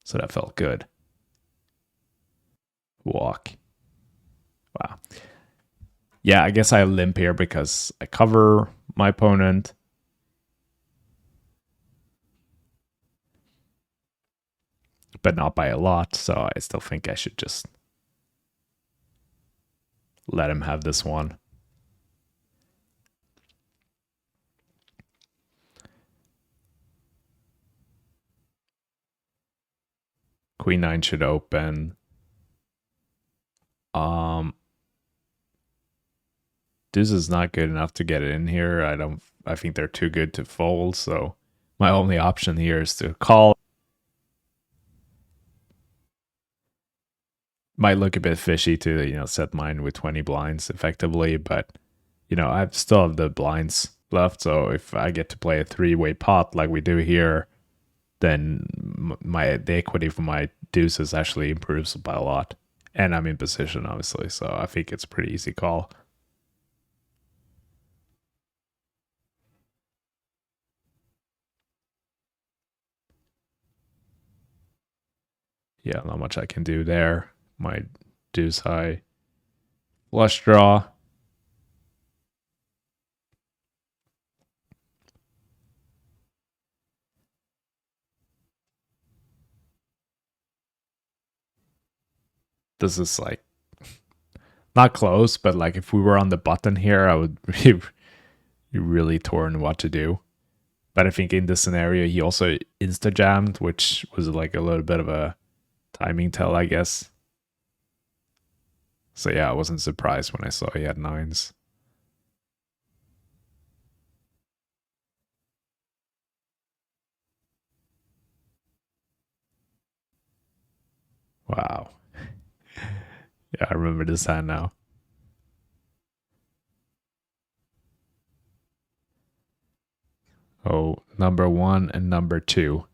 So that felt good. Walk. Wow. Yeah, I guess I limp here because I cover my opponent. But not by a lot, so I still think I should just let him have this one. Queen 9 should open. Deuce is not good enough to get it in here. I think they're too good to fold, so my only option here is to call. Might look a bit fishy to, set mine with 20 blinds effectively, but I still have the blinds left, so if I get to play a three-way pot like we do here, then the equity for my deuces actually improves by a lot. And I'm in position, obviously, so I think it's a pretty easy call. Yeah, not much I can do there. My deuce high flush draw. This is like not close, but like if we were on the button here, I would be really torn what to do. But I think in this scenario, he also insta jammed, which was like a little bit of a timing tell, I guess. So yeah, I wasn't surprised when I saw he had nines. Wow. Yeah, I remember this hand now. Oh, number 1 and number 2.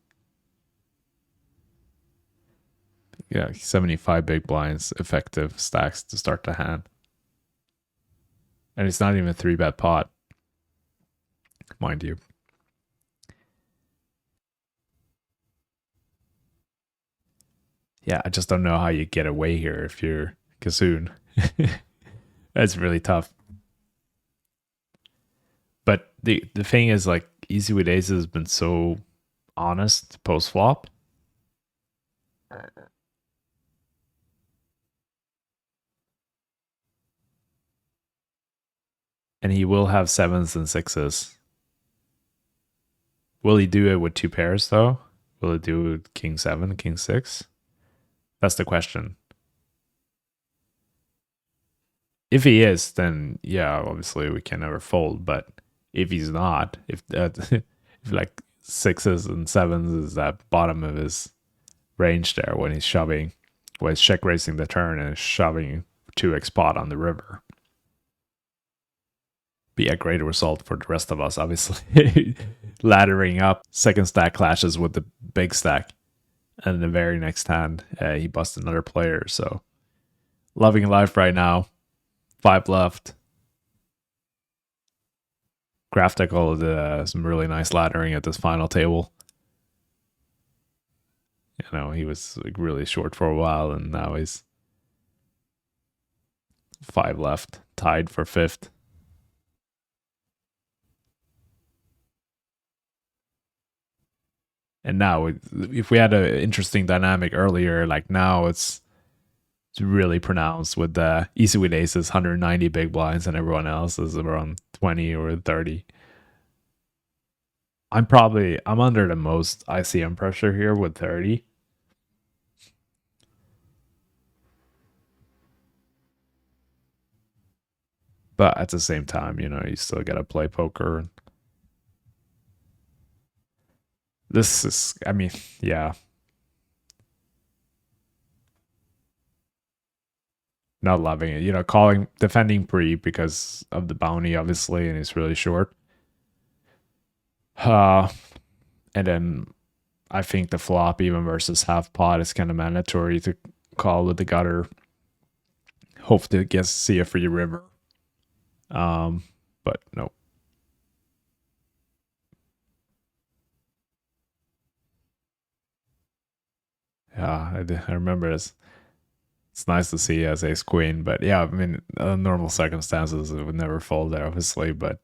Yeah, 75 big blinds effective stacks to start the hand. And it's not even a 3-bet pot, mind you. Yeah, I just don't know how you get away here if you're Kasoon. That's really tough. But the thing is, like, Easy with Aces has been so honest post flop. And he will have sevens and sixes. Will he do it with 2 pairs though? Will he do it with King 7, King 6? That's the question. If he is, then yeah, obviously we can never fold. But if he's not, if like sixes and sevens is that bottom of his range there when he's shoving, when he's check raising the turn and shoving 2x pot on the river. Be a great result for the rest of us, obviously. Laddering up, second stack clashes with the big stack. And the very next hand, he busts another player. So, loving life right now. 5 left. Graftekkel did some really nice laddering at this final table. He was like really short for a while, and now he's 5 left, tied for 5th. And now, if we had an interesting dynamic earlier, like now it's really pronounced with the Easy with Aces 190 big blinds and everyone else is around 20 or 30. I'm under the most ICM pressure here with 30. But at the same time, you still got to play poker. This is, I mean, yeah. Not loving it. Defending pre because of the bounty, obviously, and it's really short. And then I think the flop, even versus half pot, is kind of mandatory to call with the gutter. Hope to see a free river. But no. I remember this. It's nice to see as ace queen, but yeah, I mean, normal circumstances it would never fold there, obviously. But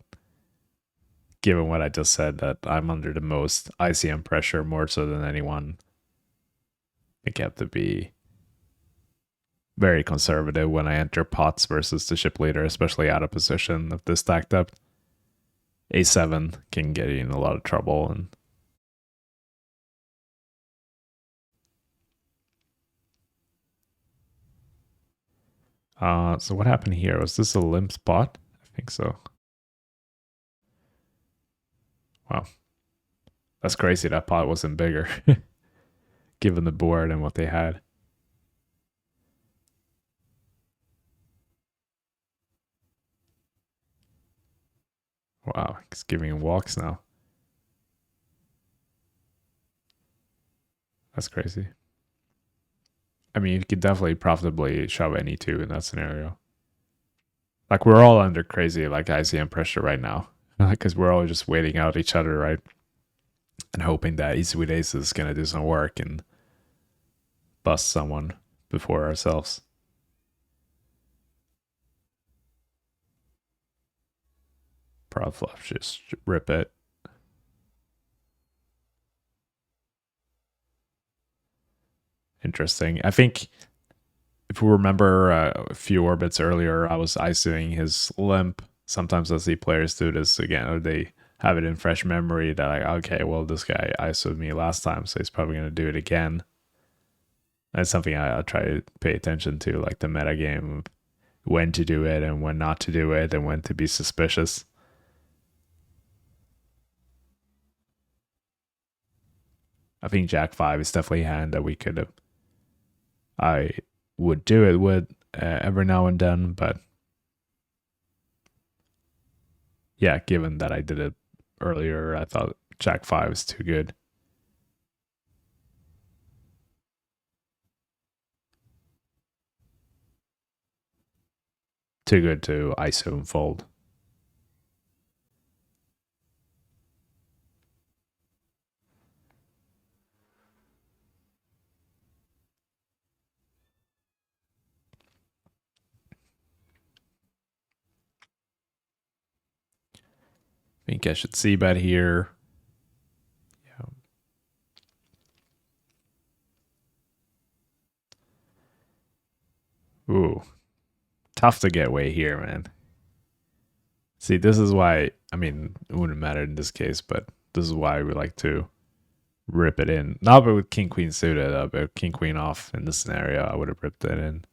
given what I just said, that I'm under the most ICM pressure more so than anyone, I think I have to be very conservative when I enter pots versus the ship leader, especially out of position. If this stacked up, a7 can get you in a lot of trouble. And so what happened here? Was this a limp spot? I think so. Wow. That's crazy that pot wasn't bigger, given the board and what they had. Wow, he's giving walks now. That's crazy. I mean, you could definitely profitably shove any two in that scenario. Like, we're all under crazy, like, ICM pressure right now. Because we're all just waiting out each other, right? And hoping that Easy with Ace is going to do some work and bust someone before ourselves. Proudflop, just rip it. Interesting. I think if we remember a few orbits earlier, I was ISOing his limp. Sometimes I see players do this again, or they have it in fresh memory that like, okay, well, this guy ISO'd me last time, so he's probably going to do it again. That's something I try to pay attention to, like the meta game, when to do it and when not to do it, and when to be suspicious. I think Jack 5 is definitely a hand that we could have. I would do it with every now and then, but yeah, given that I did it earlier, I thought Jack 5 is too good. Too good to ISO and fold. I think I should see bet here. Yeah. Ooh, tough to get away here, man. See, this is why, I mean, it wouldn't matter in this case, but this is why we like to rip it in. Not but with King Queen suited, but King Queen off in this scenario, I would have ripped it in.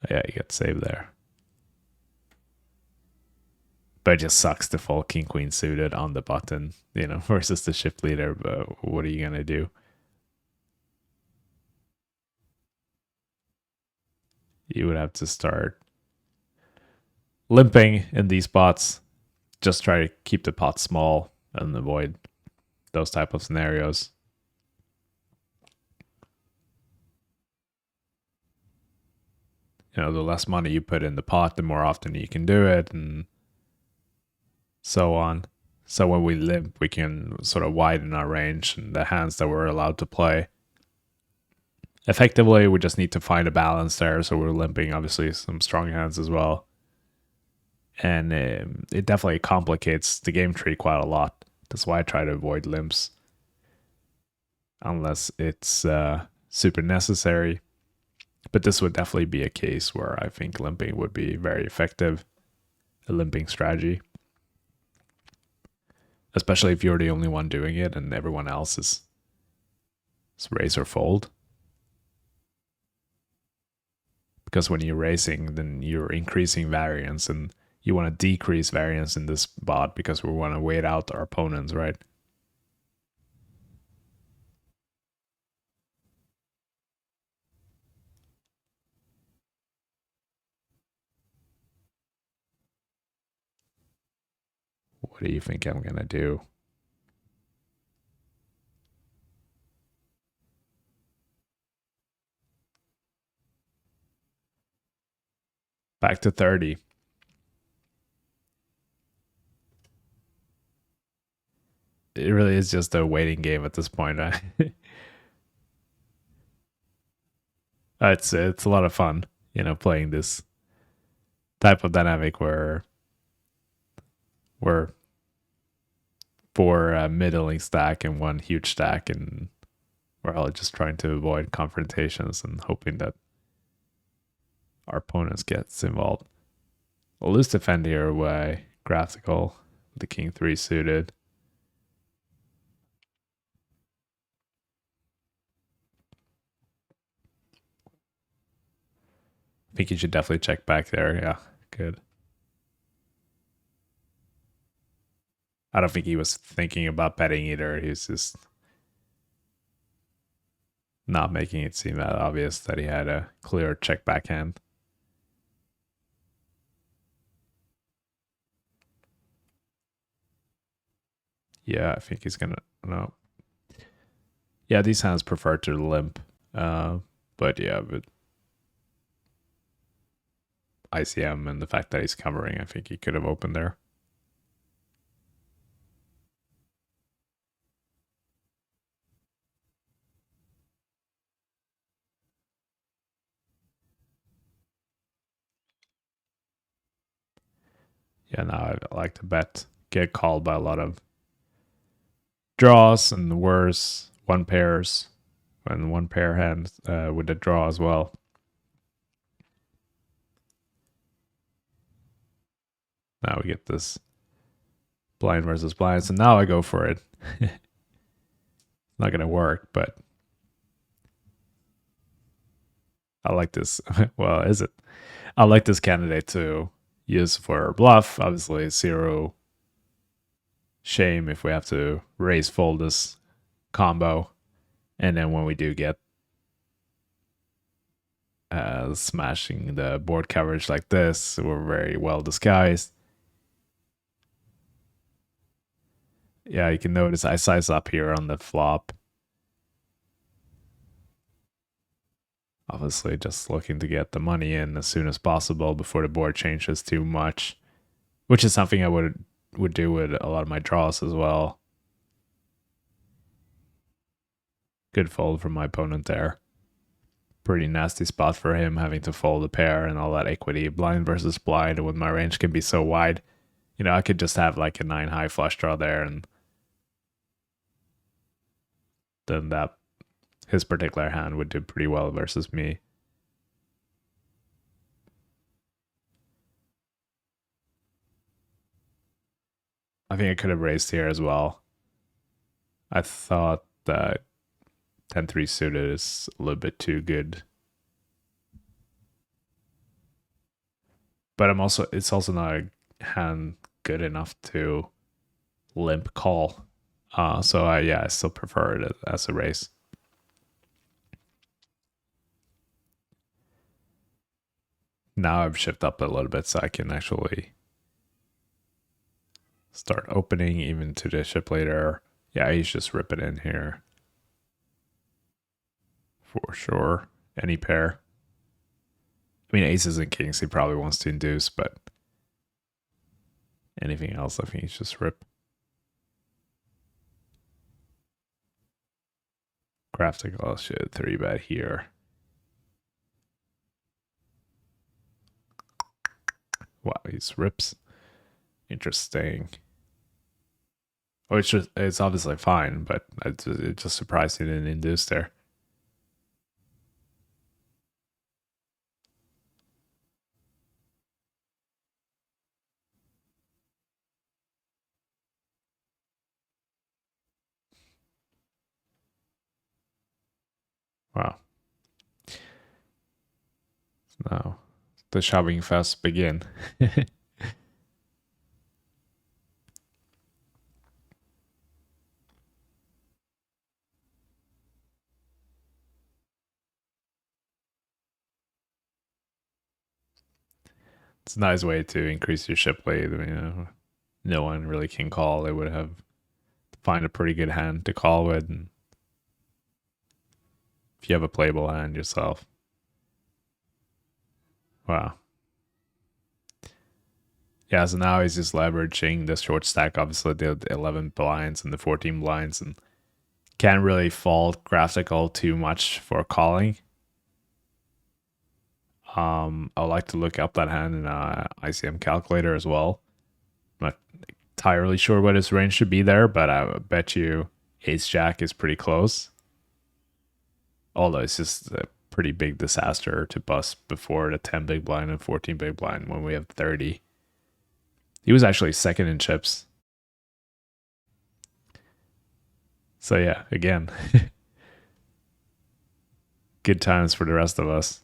Yeah, you get saved there. But it just sucks to fall King Queen suited on the button, versus the shift leader. But what are you gonna do? You would have to start limping in these spots. Just try to keep the pot small and avoid those type of scenarios. The less money you put in the pot, the more often you can do it, and so on. So when we limp, we can sort of widen our range and the hands that we're allowed to play. Effectively, we just need to find a balance there. So we're limping, obviously, some strong hands as well. And it definitely complicates the game tree quite a lot. That's why I try to avoid limps. Unless it's super necessary. But this would definitely be a case where I think limping would be very effective. A limping strategy. Especially if you're the only one doing it and everyone else is raise or fold. Because when you're raising, then you're increasing variance, and you want to decrease variance in this bot because we want to wait out our opponents, right? What do you think I'm going to do? Back to 30. it really is just a waiting game at this point. It's a lot of fun, playing this type of dynamic where we're four middling stack and one huge stack, and we're all just trying to avoid confrontations and hoping that our opponents gets involved. A loose defend here by Graftekkel with the king 3 suited. I think you should definitely check back there. Yeah, good. I don't think he was thinking about betting either. He was just not making it seem that obvious that he had a clear check back hand. Yeah, I think he's gonna no. Yeah, these hands prefer to limp. But ICM and the fact that he's covering, I think he could have opened there. Yeah, now I like to bet. Get called by a lot of draws and worse one pairs and one pair hand with the draw as well. Now we get this blind versus blind. So now I go for it. Not going to work, but I like this. Well, is it? I like this candidate to use for bluff. Obviously, zero shame if we have to raise fold this combo. And then when we do get smashing the board coverage like this, we're very well disguised. Yeah, you can notice I size up here on the flop. Obviously, just looking to get the money in as soon as possible before the board changes too much, which is something I would do with a lot of my draws as well. Good fold from my opponent there. Pretty nasty spot for him, having to fold a pair and all that equity. Blind versus blind when my range can be so wide. I could just have like a 9 high flush draw there, and then that his particular hand would do pretty well versus me. I think I could have raised here as well. I thought that 10-3 suited is a little bit too good. But it's also not a hand good enough to limp call. So I still prefer it as a raise. Now I've shifted up a little bit so I can actually start opening even to the chip later. Yeah, he's just rip it in here. For sure. Any pair. I mean, aces and kings he probably wants to induce, but anything else, I think he's just rip. Graftekkel shit, 3-bet here. Wow, he's rips. Interesting. Oh, it's obviously fine, but it just surprised he didn't induce there. Wow. Now the shopping fest begin. It's a nice way to increase your ship lead. No one really can call. They would have to find a pretty good hand to call with, and if you have a playable hand yourself. Wow. Yeah, so now he's just leveraging the short stack, obviously the 11 blinds and the 14 blinds, and can't really fault Graftekkel too much for calling. I would like to look up that hand in ICM calculator as well. I'm not entirely sure what his range should be there, but I bet you Ace Jack is pretty close. Although it's just a pretty big disaster to bust before the 10 big blind and 14 big blind when we have 30. He was actually second in chips. So yeah, again, good times for the rest of us.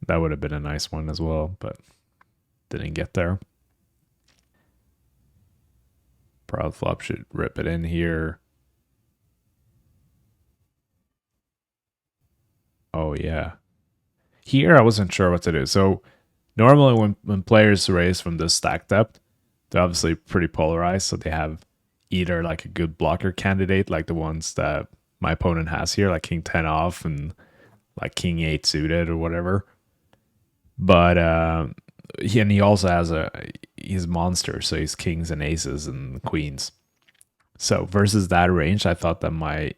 That would have been a nice one as well, but didn't get there. Proudflop should rip it in here. Oh yeah. Here I wasn't sure what to do. So normally when players raise from this stack depth, they're obviously pretty polarized. So they have either like a good blocker candidate, like the ones that my opponent has here, like King 10 off and like King 8 suited or whatever. But he also has he's monster, so he's kings and aces and queens. So versus that range, I thought that my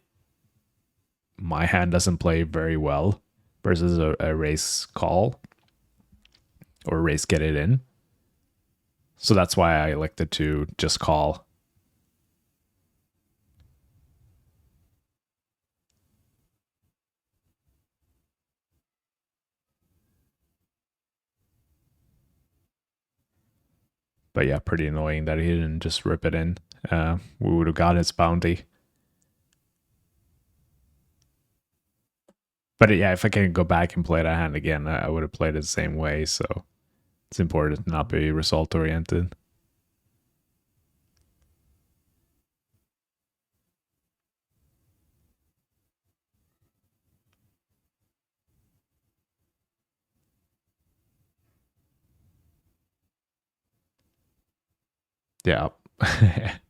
hand doesn't play very well versus a race call or race get it in. So that's why I elected to just call. But yeah, pretty annoying that he didn't just rip it in. We would have got his bounty. But yeah, if I can go back and play that hand again, I would have played it the same way. So it's important to not be result oriented. Yeah. I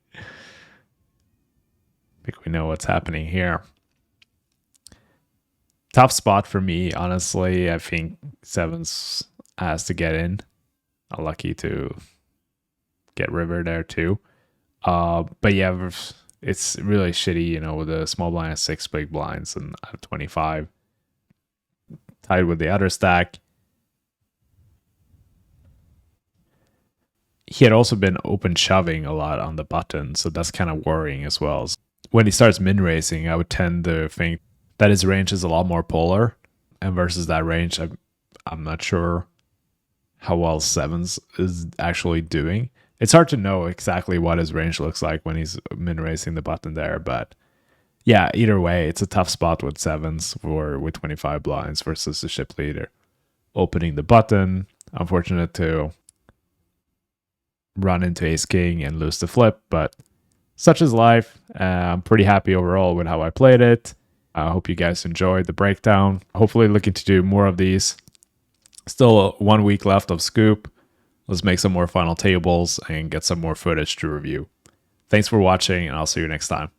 think we know what's happening here. Tough spot for me, honestly. I think sevens has to get in. Unlucky to get river there too. But yeah, it's really shitty, with a small blind of 6 big blinds and out of 25. Tied with the other stack. He had also been open shoving a lot on the button, so that's kind of worrying as well. When he starts min racing, I would tend to think that his range is a lot more polar, and versus that range, I'm not sure how well sevens is actually doing. It's hard to know exactly what his range looks like when he's min racing the button there, but yeah, either way, it's a tough spot with sevens with 25 blinds versus the ship leader opening the button. Unfortunate to run into ace king and lose the flip, but such is life. I'm pretty happy overall with how I played it. I hope you guys enjoyed the breakdown. Hopefully looking to do more of these. Still 1 week left of Scoop. Let's make some more final tables and get some more footage to review. Thanks for watching, and I'll see you next time.